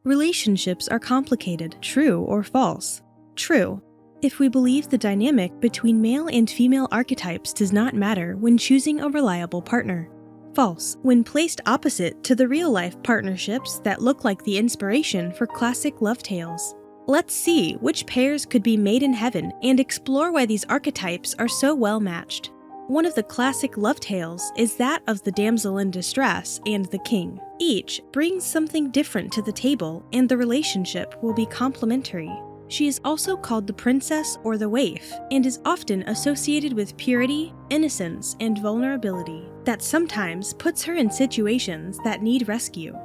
Relationships are complicated, true or false? True. If we believe the dynamic between male and female archetypes does not matter when choosing a reliable partner. False, when placed opposite to the real-life partnerships that look like the inspiration for classic love tales. Let's see which pairs could be made in heaven and explore why these archetypes are so well matched. One of the classic love tales is that of the damsel in distress and the king. Each brings something different to the table, and the relationship will be complementary. She is also called the princess or the waif, and is often associated with purity, innocence, and vulnerability that sometimes puts her in situations that need rescue.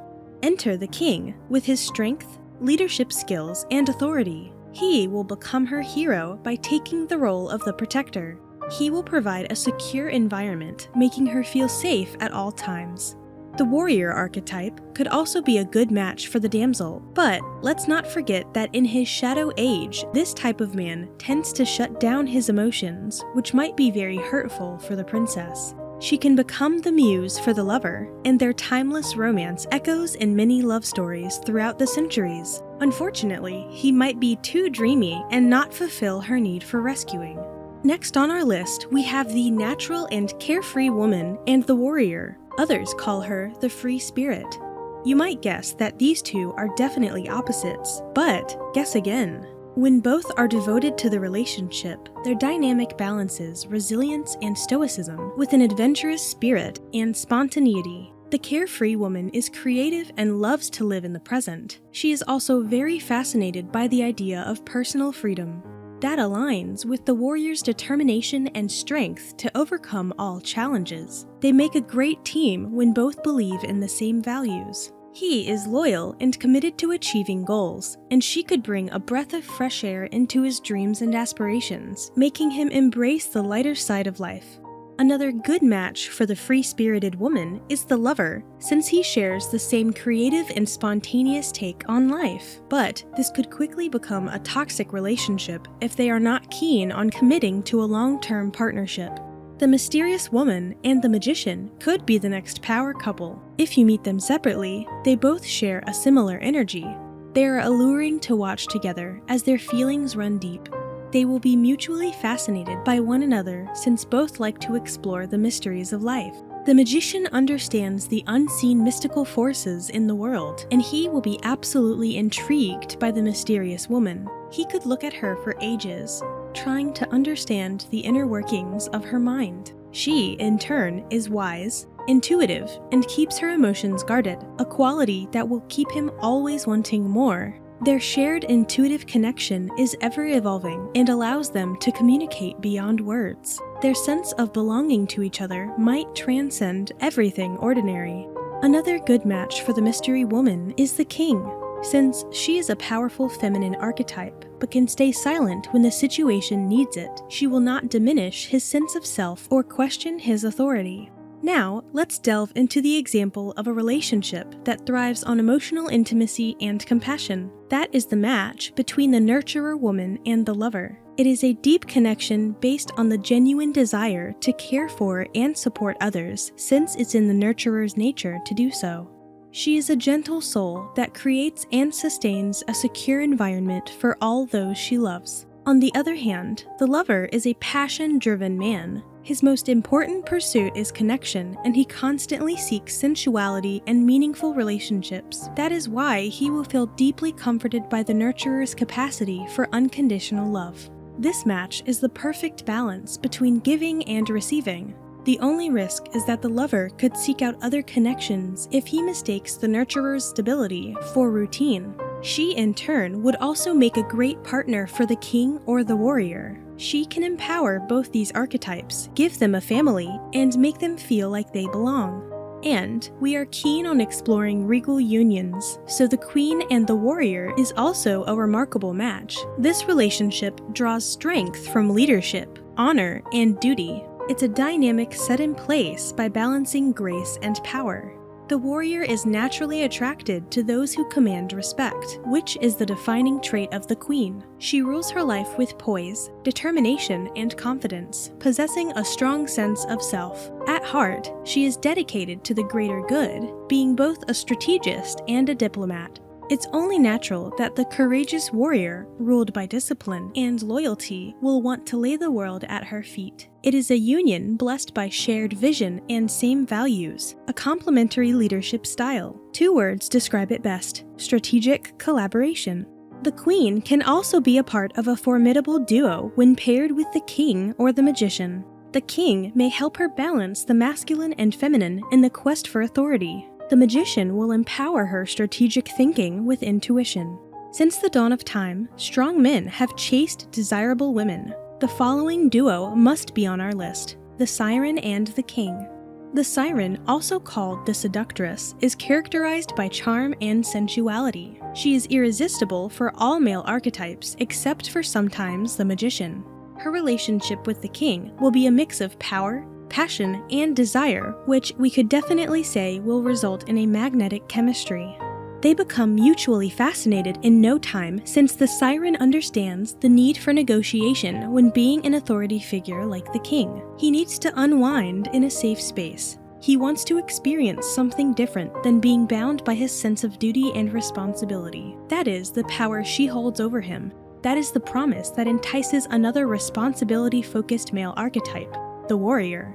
Enter the king with his strength, leadership skills, and authority. He will become her hero by taking the role of the protector. He will provide a secure environment, making her feel safe at all times. The warrior archetype could also be a good match for the damsel, but let's not forget that in his shadow age, this type of man tends to shut down his emotions, which might be very hurtful for the princess. She can become the muse for the lover, and their timeless romance echoes in many love stories throughout the centuries. Unfortunately, he might be too dreamy and not fulfill her need for rescuing. Next on our list, we have the natural and carefree woman and the warrior. Others call her the free spirit. You might guess that these two are definitely opposites, but guess again. When both are devoted to the relationship, their dynamic balances resilience and stoicism with an adventurous spirit and spontaneity. The carefree woman is creative and loves to live in the present. She is also very fascinated by the idea of personal freedom. That aligns with the warrior's determination and strength to overcome all challenges. They make a great team when both believe in the same values. He is loyal and committed to achieving goals, and she could bring a breath of fresh air into his dreams and aspirations, making him embrace the lighter side of life. Another good match for the free-spirited woman is the lover, since he shares the same creative and spontaneous take on life. But this could quickly become a toxic relationship if they are not keen on committing to a long-term partnership. The mysterious woman and the magician could be the next power couple. If you meet them separately, they both share a similar energy. They are alluring to watch together as their feelings run deep. They will be mutually fascinated by one another since both like to explore the mysteries of life. The magician understands the unseen mystical forces in the world, and he will be absolutely intrigued by the mysterious woman. He could look at her for ages, trying to understand the inner workings of her mind. She, in turn, is wise, intuitive, and keeps her emotions guarded, a quality that will keep him always wanting more. Their shared intuitive connection is ever-evolving and allows them to communicate beyond words. Their sense of belonging to each other might transcend everything ordinary. Another good match for the mystery woman is the king, since she is a powerful feminine archetype, but can stay silent when the situation needs it. She will not diminish his sense of self or question his authority. Now, let's delve into the example of a relationship that thrives on emotional intimacy and compassion. That is the match between the nurturer woman and the lover. It is a deep connection based on the genuine desire to care for and support others, since it's in the nurturer's nature to do so. She is a gentle soul that creates and sustains a secure environment for all those she loves. On the other hand, the lover is a passion-driven man. His most important pursuit is connection, and he constantly seeks sensuality and meaningful relationships. That is why he will feel deeply comforted by the nurturer's capacity for unconditional love. This match is the perfect balance between giving and receiving. The only risk is that the lover could seek out other connections if he mistakes the nurturer's stability for routine. She, in turn, would also make a great partner for the king or the warrior. She can empower both these archetypes, give them a family, and make them feel like they belong. And we are keen on exploring regal unions, so the queen and the warrior is also a remarkable match. This relationship draws strength from leadership, honor, and duty. It's a dynamic set in place by balancing grace and power. The warrior is naturally attracted to those who command respect, which is the defining trait of the queen. She rules her life with poise, determination, and confidence, possessing a strong sense of self. At heart, she is dedicated to the greater good, being both a strategist and a diplomat. It's only natural that the courageous warrior, ruled by discipline and loyalty, will want to lay the world at her feet. It is a union blessed by shared vision and same values, a complementary leadership style. 2 words describe it best: strategic collaboration. The queen can also be a part of a formidable duo when paired with the king or the magician. The king may help her balance the masculine and feminine in the quest for authority. The magician will empower her strategic thinking with intuition. Since the dawn of time, strong men have chased desirable women. The following duo must be on our list: the siren and the king. The siren, also called the seductress, is characterized by charm and sensuality. She is irresistible for all male archetypes except for sometimes the magician. Her relationship with the king will be a mix of power, passion, and desire, which we could definitely say will result in a magnetic chemistry. They become mutually fascinated in no time, since the siren understands the need for negotiation when being an authority figure like the king. He needs to unwind in a safe space. He wants to experience something different than being bound by his sense of duty and responsibility. That is the power she holds over him. That is the promise that entices another responsibility-focused male archetype: the warrior.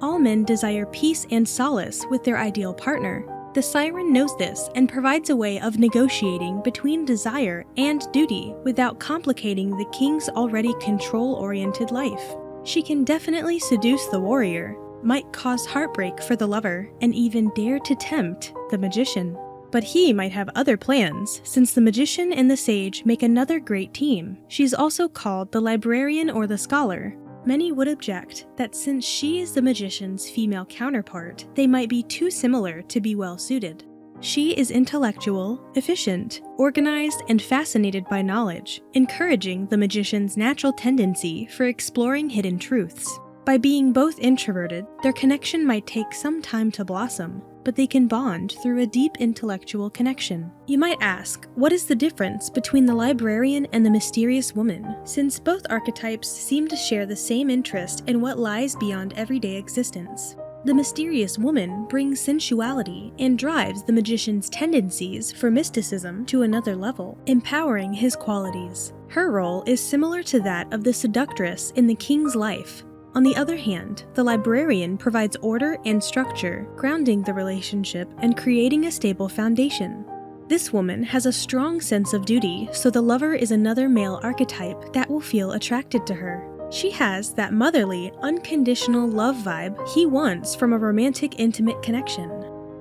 All men desire peace and solace with their ideal partner. The siren knows this and provides a way of negotiating between desire and duty without complicating the king's already control-oriented life. She can definitely seduce the warrior, might cause heartbreak for the lover, and even dare to tempt the magician. But he might have other plans, since the magician and the sage make another great team. She's also called the librarian or the scholar. Many would object that since she is the magician's female counterpart, they might be too similar to be well suited. She is intellectual, efficient, organized, and fascinated by knowledge, encouraging the magician's natural tendency for exploring hidden truths. By being both introverted, their connection might take some time to blossom, but they can bond through a deep intellectual connection. You might ask, what is the difference between the librarian and the mysterious woman, since both archetypes seem to share the same interest in what lies beyond everyday existence? The mysterious woman brings sensuality and drives the magician's tendencies for mysticism to another level, empowering his qualities. Her role is similar to that of the seductress in the king's life. On the other hand, the librarian provides order and structure, grounding the relationship and creating a stable foundation. This woman has a strong sense of duty, so the lover is another male archetype that will feel attracted to her. She has that motherly, unconditional love vibe he wants from a romantic, intimate connection.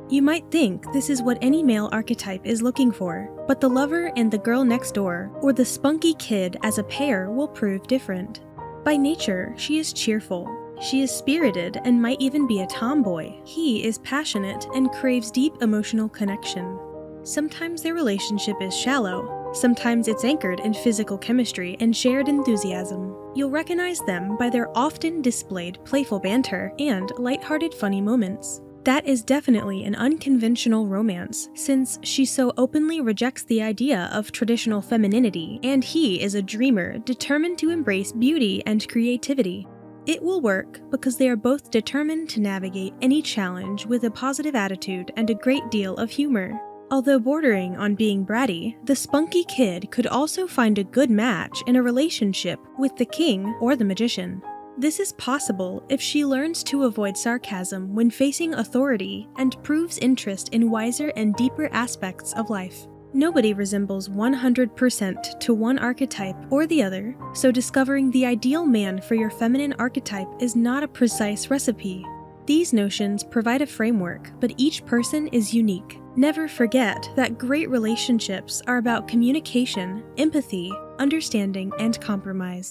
You might think this is what any male archetype is looking for, but the lover and the girl next door, or the spunky kid as a pair, will prove different. By nature, she is cheerful. She is spirited and might even be a tomboy. He is passionate and craves deep emotional connection. Sometimes their relationship is shallow. Sometimes it's anchored in physical chemistry and shared enthusiasm. You'll recognize them by their often displayed playful banter and lighthearted funny moments. That is definitely an unconventional romance, since she so openly rejects the idea of traditional femininity, and he is a dreamer determined to embrace beauty and creativity. It will work because they are both determined to navigate any challenge with a positive attitude and a great deal of humor. Although bordering on being bratty, the spunky kid could also find a good match in a relationship with the king or the magician. This is possible if she learns to avoid sarcasm when facing authority and proves interest in wiser and deeper aspects of life. Nobody resembles 100% to one archetype or the other, so discovering the ideal man for your feminine archetype is not a precise recipe. These notions provide a framework, but each person is unique. Never forget that great relationships are about communication, empathy, understanding, and compromise.